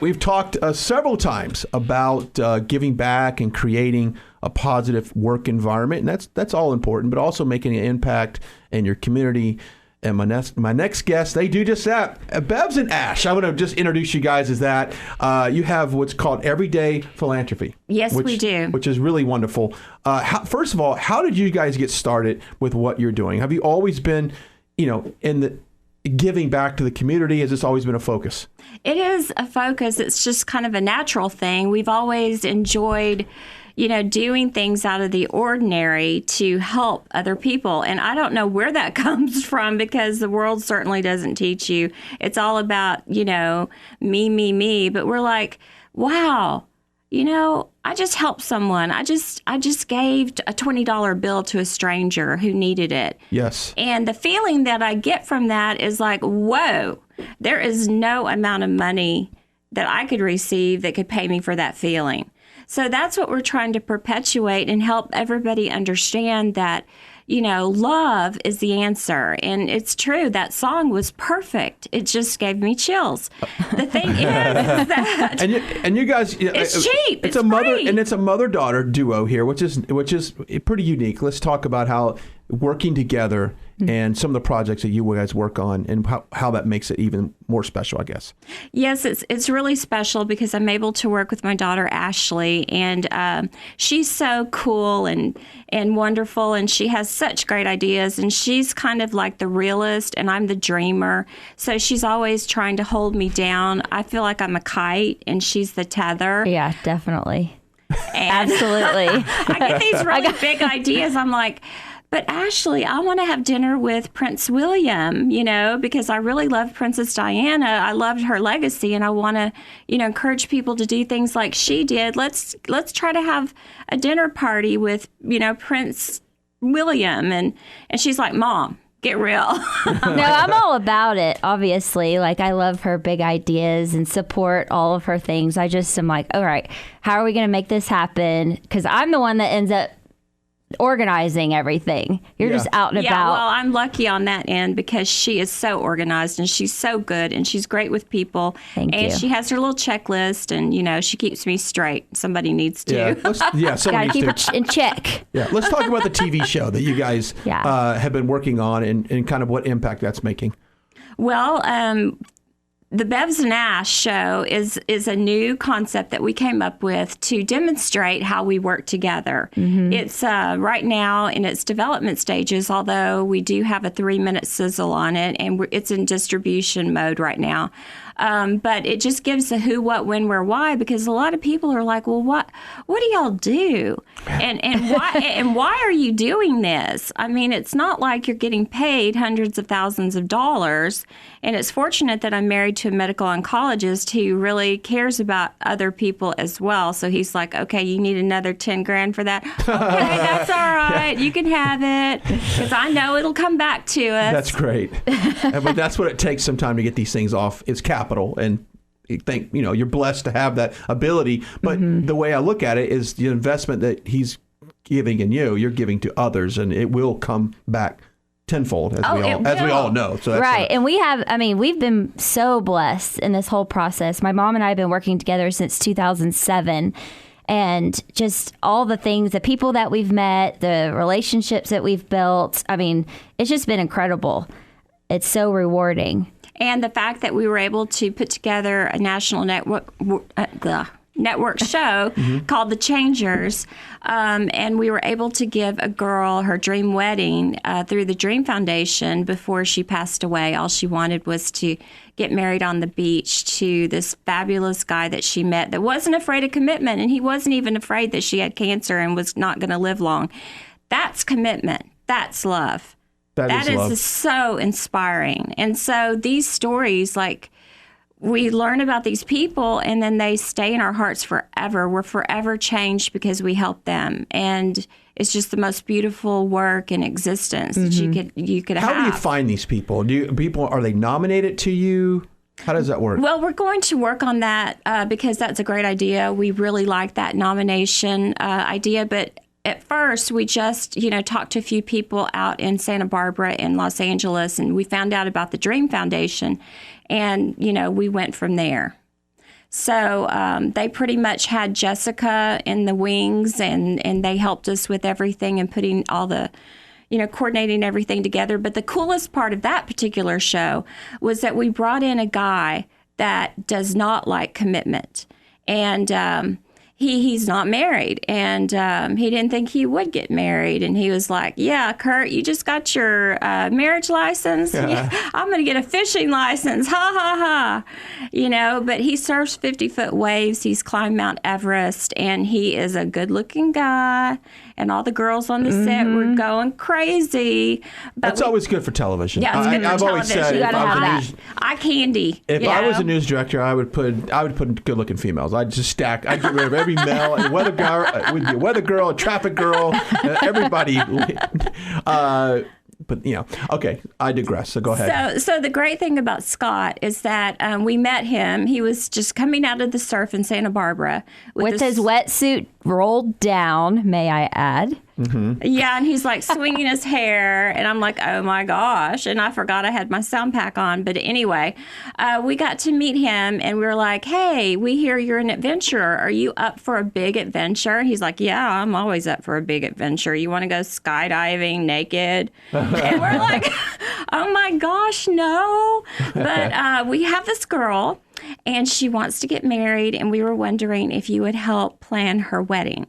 we've talked several times about giving back and creating a positive work environment, and that's all important, but also making an impact in your community. And my next guest, they do just that. Bevs and Ash, I want to just introduce you guys as that. You have what's called Everyday Philanthropy. Yes, we do. Which is really wonderful. First of all, how did you guys get started with what you're doing? Have you always been, in the giving back to the community? Has this always been a focus? It is a focus. It's just kind of a natural thing. We've always enjoyed doing things out of the ordinary to help other people. And I don't know where that comes from, because the world certainly doesn't teach you. It's all about, me. But we're like, wow, I just helped someone. I just gave a $20 bill to a stranger who needed it. Yes. And the feeling that I get from that is like, whoa, there is no amount of money that I could receive that could pay me for that feeling. So that's what we're trying to perpetuate and help everybody understand that, love is the answer. And it's true. That song was perfect. It just gave me chills. The thing is that and you guys, it's cheap. It's a mother and it's a mother-daughter duo here, which is pretty unique. Let's talk about how working together and some of the projects that you guys work on and how that makes it even more special, I guess. Yes, it's really special because I'm able to work with my daughter, Ashley, and she's so cool and wonderful, and she has such great ideas, and she's kind of like the realist, and I'm the dreamer. So she's always trying to hold me down. I feel like I'm a kite, and she's the tether. Yeah, definitely. Absolutely. I get these really big ideas. I'm like, but Ashley, I want to have dinner with Prince William, because I really love Princess Diana. I loved her legacy, and I want to, encourage people to do things like she did. Let's try to have a dinner party with, Prince William. And she's like, Mom, get real. No, I'm all about it, obviously. Like, I love her big ideas and support all of her things. I just am like, all right, how are we going to make this happen? Because I'm the one that ends up organizing everything. You're just out and about. Well, I'm lucky on that end because she is so organized and she's so good and she's great with people. Thank you. She has her little checklist and, she keeps me straight. Somebody needs to. Someone keep needs it in check. Yeah, let's talk about the TV show that you guys have been working on and kind of what impact that's making. Well, the Bevs and Ash show is a new concept that we came up with to demonstrate how we work together. Mm-hmm. It's right now in its development stages, although we do have a 3-minute sizzle on it, and it's in distribution mode right now. But it just gives the who, what, when, where, why, because a lot of people are like, well, what do y'all do? And why and why are you doing this? I mean, it's not like you're getting paid hundreds of thousands of dollars. And it's fortunate that I'm married to a medical oncologist who really cares about other people as well. So he's like, okay, you need another 10 grand for that. Okay, that's all right. You can have it because I know it'll come back to us. That's great. But that's what it takes some time to get these things off. It's capital. And you think, you're blessed to have that ability. But the way I look at it is the investment that he's giving in you're giving to others, and it will come back tenfold, as we all know. So that's right. And we've been so blessed in this whole process. My mom and I have been working together since 2007. And just all the things, the people that we've met, the relationships that we've built. I mean, it's just been incredible. It's so rewarding. And the fact that we were able to put together a national network show called The Changers. And we were able to give a girl her dream wedding through the Dream Foundation before she passed away. All she wanted was to get married on the beach to this fabulous guy that she met that wasn't afraid of commitment. And he wasn't even afraid that she had cancer and was not going to live long. That's commitment. That's love. That is love. So inspiring. And so these stories, like, we learn about these people and then they stay in our hearts forever. We're forever changed because we help them. And it's just the most beautiful work in existence that you could have. How do you find these people? Are they nominated to you? How does that work? Well, we're going to work on that because that's a great idea. We really like that nomination idea. But at first, we just, talked to a few people out in Santa Barbara and Los Angeles, and we found out about the Dream Foundation, and, we went from there. So they pretty much had Jessica in the wings, and they helped us with everything and putting all the, coordinating everything together. But the coolest part of that particular show was that we brought in a guy that does not like commitment. And he's not married, and he didn't think he would get married. And he was like, yeah, Kurt, you just got your marriage license. Yeah, I'm going to get a fishing license. Ha, ha, ha. But he surfs 50-foot waves. He's climbed Mount Everest, and he is a good-looking guy. And all the girls on the set were going crazy. But That's always good for television. Yeah, it's good for I've television. always said, You gotta have that. Eye candy. if I was a news director, I would put good-looking females. I'd just stack. I'd get rid of every male, a weather girl, a traffic girl, everybody. But okay, I digress. So go ahead. So the great thing about Scott is that we met him. He was just coming out of the surf in Santa Barbara with his wetsuit rolled down, may I add. Mm-hmm. Yeah, and he's like swinging his hair, and I'm like, oh my gosh, and I forgot I had my sound pack on. But anyway, we got to meet him, and we were like, hey, we hear you're an adventurer. Are you up for a big adventure? He's like, yeah, I'm always up for a big adventure. You want to go skydiving naked? And we're like, oh my gosh, no. But we have this girl, and she wants to get married, and we were wondering if you would help plan her wedding.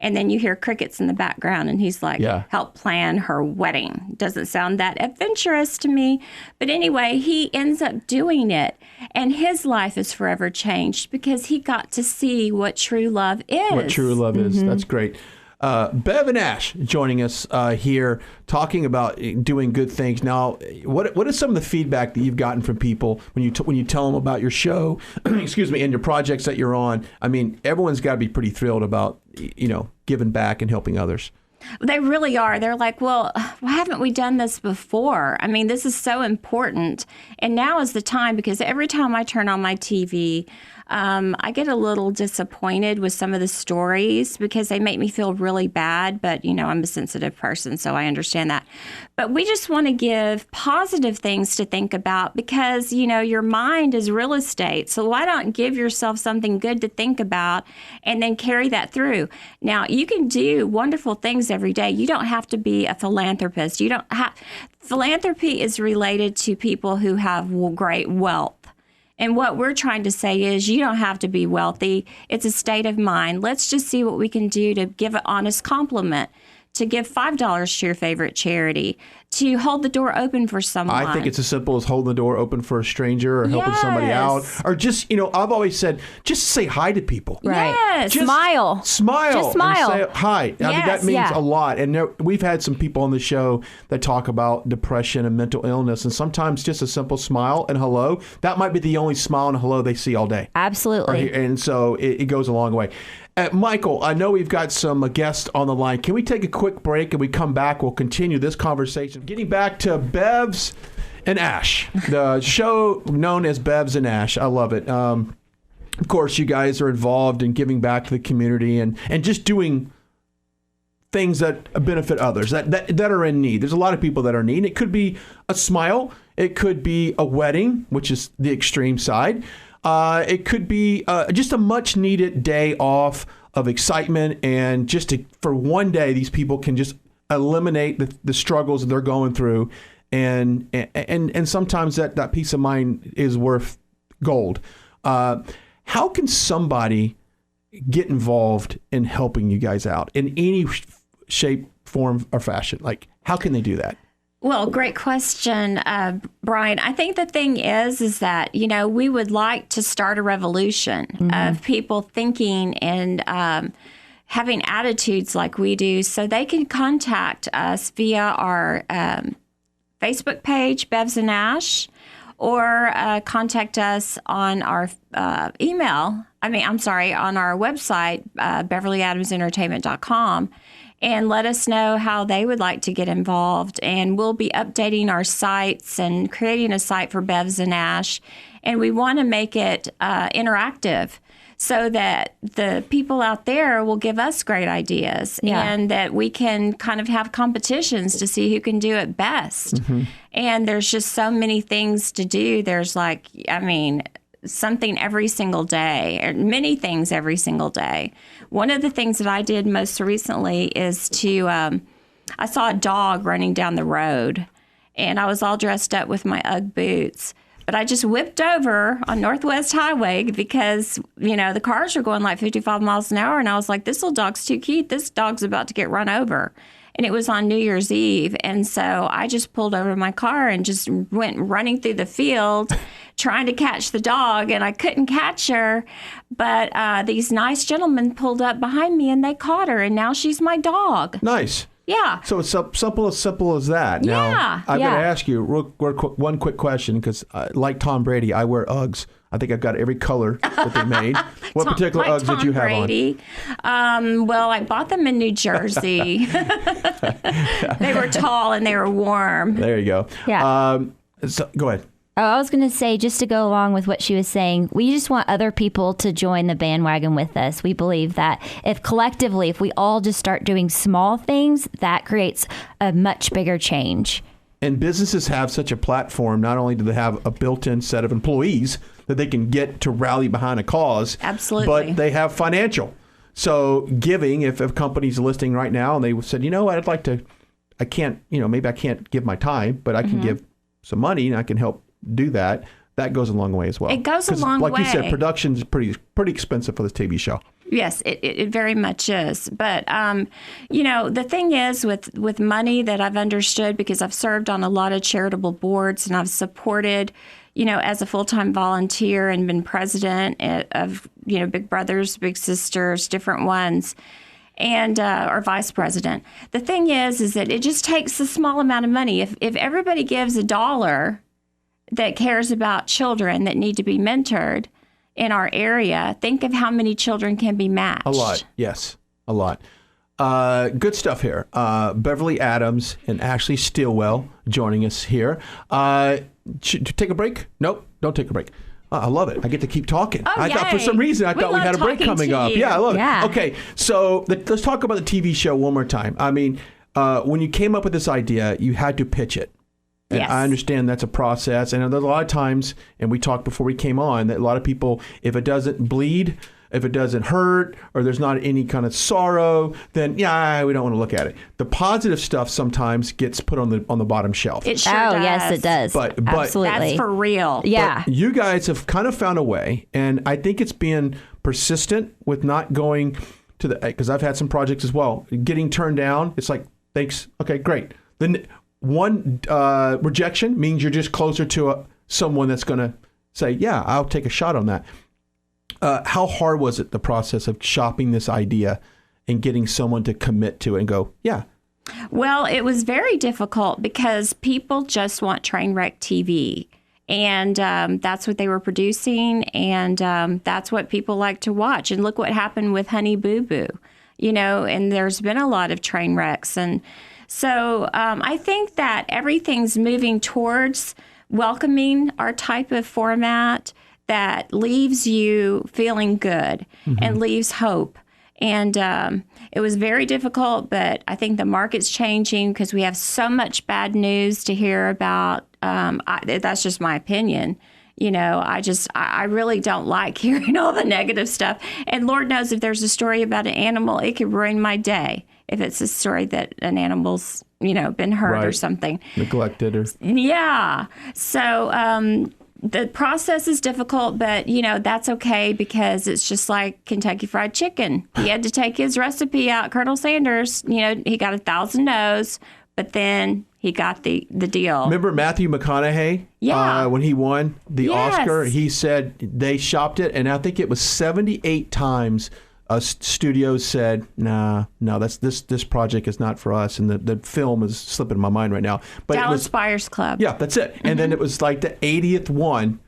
And then you hear crickets in the background, and he's like, help plan her wedding. Doesn't sound that adventurous to me. But anyway, he ends up doing it, and his life is forever changed because he got to see what true love is. What true love is. That's great. Bev and Ash joining us here, talking about doing good things. Now, what is some of the feedback that you've gotten from people when you tell them about your show, excuse me, and your projects that you're on? I mean, everyone's got to be pretty thrilled about giving back and helping others. They really are. They're like, well, why haven't we done this before? I mean, this is so important. And now is the time, because every time I turn on my TV, I get a little disappointed with some of the stories because they make me feel really bad. But, I'm a sensitive person, so I understand that. But we just want to give positive things to think about because, your mind is real estate. So why not give yourself something good to think about and then carry that through? Now, you can do wonderful things every day. You don't have to be a philanthropist. Philanthropy is related to people who have great wealth. And what we're trying to say is you don't have to be wealthy. It's a state of mind. Let's just see what we can do to give an honest compliment, to give $5 to your favorite charity, to hold the door open for someone. I think it's as simple as holding the door open for a stranger or helping somebody out. Or just, I've always said, just say hi to people. Right. Yes. Just smile. Just smile. And say hi. I mean, that means a lot. And we've had some people on the show that talk about depression and mental illness. And sometimes just a simple smile and hello, that might be the only smile and hello they see all day. Absolutely. And so it goes a long way. Michael, I know we've got some guests on the line. Can we take a quick break and we come back? We'll continue this conversation. Getting back to Bevs and Ash, the show known as Bevs and Ash. I love it. Of course, you guys are involved in giving back to the community and just doing things that benefit others that are in need. There's a lot of people that are in need. It could be a smile. It could be a wedding, which is the extreme side. It could be just a much needed day off of excitement, and for one day, these people can just eliminate the struggles that they're going through, and sometimes that peace of mind is worth gold. How can somebody get involved in helping you guys out in any shape, form, or fashion? Like, how can they do that? Well, great question, Brian. I think the thing is that, we would like to start a revolution of people thinking and having attitudes like we do, so they can contact us via our Facebook page, Bevs and Ash, or contact us on our on our website, BeverlyAdamsEntertainment.com. and let us know how they would like to get involved. And we'll be updating our sites and creating a site for Bevs and Ash. And we want to make it interactive so that the people out there will give us great ideas and that we can kind of have competitions to see who can do it best. And there's just so many things to do. There's something every single day, or many things every single day. One of the things that I did most recently is I saw a dog running down the road, and I was all dressed up with my Ugg boots. But I just whipped over on Northwest Highway because, the cars were going like 55 miles an hour. And I was like, this little dog's too cute. This dog's about to get run over. And it was on New Year's Eve. And so I just pulled over my car and just went running through the field trying to catch the dog. And I couldn't catch her. But these nice gentlemen pulled up behind me and they caught her. And now she's my dog. Nice. Yeah. So it's simple as that. Now, Yeah. I've got to ask you one quick question because, like Tom Brady, I wear Uggs. I think I've got every color that they made. What particular Uggs did you have Brady. Well, I bought them in New Jersey. They were tall and they were warm. There you go. Yeah. So, go ahead. Oh, I was going to say, just to go along with what she was saying, we just want other people to join the bandwagon with us. We believe that if we all just start doing small things, that creates a much bigger change. And businesses have such a platform. Not only do they have a built-in set of employees that they can get to rally behind a cause, absolutely, but they have financial. So giving, if a company's listening right now and they said, I'd like to, I can't, maybe I can't give my time, but I can give some money and I can help do that. That goes a long way as well. It goes a long way. Like you said, production is pretty expensive for this TV show. Yes, it very much is. But, the thing is with money that I've understood, because I've served on a lot of charitable boards and I've supported, as a full-time volunteer and been president of, Big Brothers, Big Sisters, different ones, and or vice president. The thing is that it just takes a small amount of money. If everybody gives $1 that cares about children that need to be mentored in our area, think of how many children can be matched. A lot, yes, a lot. Good stuff here. Beverly Adams and Ashley Stillwell joining us here. Take a break? Nope, don't take a break. I love it. I get to keep talking. Oh, I thought for some reason we had a break coming up. Yeah, I love it. Okay, so let's talk about the TV show one more time. I mean, when you came up with this idea, you had to pitch it. And yes. I understand that's a process. And there's a lot of times, and we talked before we came on, that a lot of people, if it doesn't bleed, if it doesn't hurt, or there's not any kind of sorrow, then we don't want to look at it. The positive stuff sometimes gets put on the bottom shelf. It sure does. Yes, it does. But absolutely, that's for real. Yeah. But you guys have kind of found a way, and I think it's being persistent with not going to because I've had some projects as well, getting turned down. It's like, thanks, okay, great. Then one rejection means you're just closer to someone that's going to say, yeah, I'll take a shot on that. How hard was it, the process of shopping this idea and getting someone to commit to it and go, yeah? Well, it was very difficult because people just want train wreck TV. And that's what they were producing. And that's what people like to watch. And look what happened with Honey Boo Boo, and there's been a lot of train wrecks. And so I think that everything's moving towards welcoming our type of format that leaves you feeling good and leaves hope. And it was very difficult, but I think the market's changing because we have so much bad news to hear about. That's just my opinion. I really don't like hearing all the negative stuff. And Lord knows if there's a story about an animal, it could ruin my day. If it's a story that an animal's, been hurt or something. Neglected or... Yeah. So the process is difficult, but, that's okay because it's just like Kentucky Fried Chicken. He had to take his recipe out. Colonel Sanders, he got 1,000 no's, but then he got the deal. Remember Matthew McConaughey? Yeah. When he won the Oscar, he said they shopped it, and I think it was 78 times studios said, no, this project is not for us, and the film is slipping my mind right now. But Dallas Buyers Club. Yeah, that's it. And then it was like the 80th one.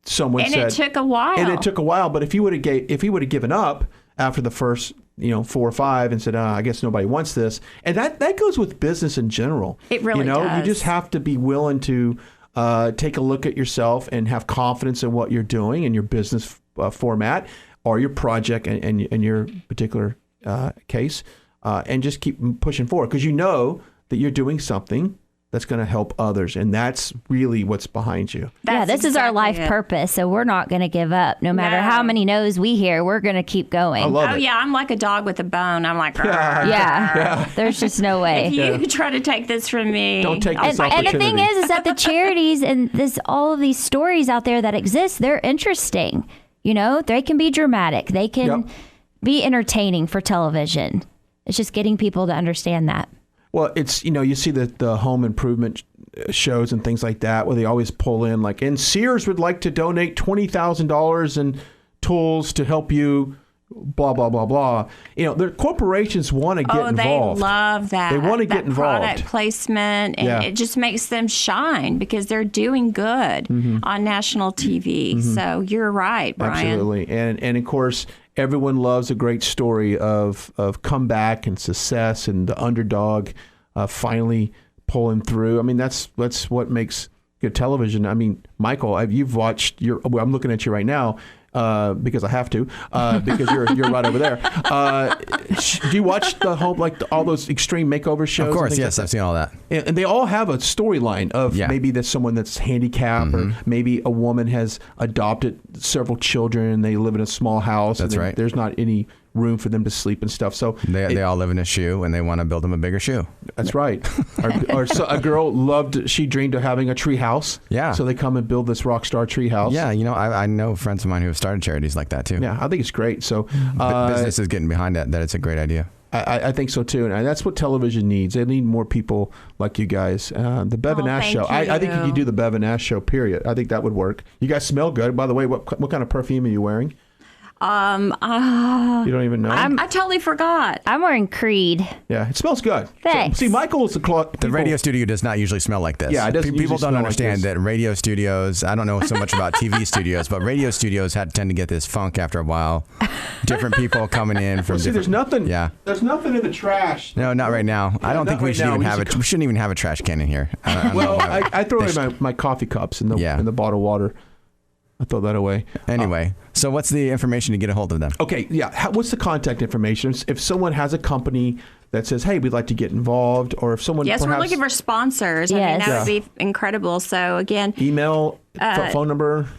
Someone said, and it took a while. But if he would have given up after the first 4 or 5 and said, I guess nobody wants this, and that goes with business in general. It really does. You just have to be willing to take a look at yourself and have confidence in what you're doing in your business format or your project and your particular case, and just keep pushing forward because you know that you're doing something that's going to help others. And that's really what's behind you. This is our life purpose. So we're not going to give up. No matter how many no's we hear, we're going to keep going. I love it. Yeah, I'm like a dog with a bone. I'm like, There's just no way. If you try to take this from me, don't take this opportunity. And the thing is that the charities and all of these stories out there that exist, they're interesting. You know, they can be dramatic. They can be entertaining for television. It's just getting people to understand that. Well, it's, you see the home improvement shows and things like that where they always pull in like, and Sears would like to donate $20,000 in tools to help you, blah, blah, blah, blah. Their corporations want to get involved. They love that. They want to get involved. Product placement, and it just makes them shine because they're doing good on national TV. So you're right, Brian. Absolutely. And of course, everyone loves a great story of comeback and success and the underdog finally pulling through. I mean, that's what makes good television. I mean, Michael, you've watched I'm looking at you right now because I have to because you're right over there. Do you watch the whole all those extreme makeover shows? Of course, yes, I've seen all that. And they all have a storyline of maybe there's someone that's handicapped or maybe a woman has adopted several children and they live in a small house. That's right. There's not any room for them to sleep and stuff. So they all live in a shoe and they want to build them a bigger shoe. That's right. or so a girl she dreamed of having a tree house. Yeah. So they come and build this rock star tree house. Yeah. I know friends of mine who have started charities like that too. Yeah. I think it's great. So business is getting behind that it's a great idea. I think so too, and that's what television needs. They need more people like you guys. The Bev and Ash show. I think you could do the Bev and Ash show. Period. I think that would work. You guys smell good. By the way, what kind of perfume are you wearing? You don't even know? I totally forgot. I'm wearing Creed. Yeah, it smells good. Thanks. So, see, Michael's the radio studio does not usually smell like this. Yeah, it doesn't. People don't understand like that radio studios. I don't know so much about TV studios, but radio studios tend to get this funk after a while. Different people coming in from. See, there's nothing. Yeah. There's nothing in the trash. No, not right now. I don't think we should even have it. We shouldn't even have a trash can in here. I throw in my coffee cups in the bottled water. I throw that away. Anyway, so what's the information to get a hold of them? Okay, yeah. What's the contact information? If someone has a company that says, hey, we'd like to get involved, or if someone we're looking for sponsors. Yes. I mean, that would be incredible. So again, email, phone number.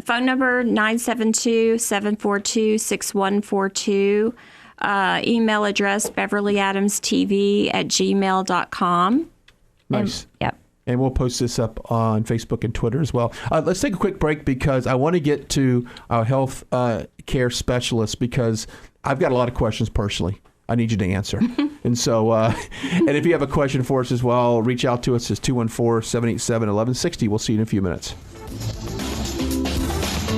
Phone number 972-742-6142. Email address beverlyadamstv@gmail.com. Nice. Yep. And we'll post this up on Facebook and Twitter as well. Let's take a quick break because I want to get to our health care specialist because I've got a lot of questions personally. I need you to answer. And so, and if you have a question for us as well, reach out to us as 214-787-1160. We'll see you in a few minutes.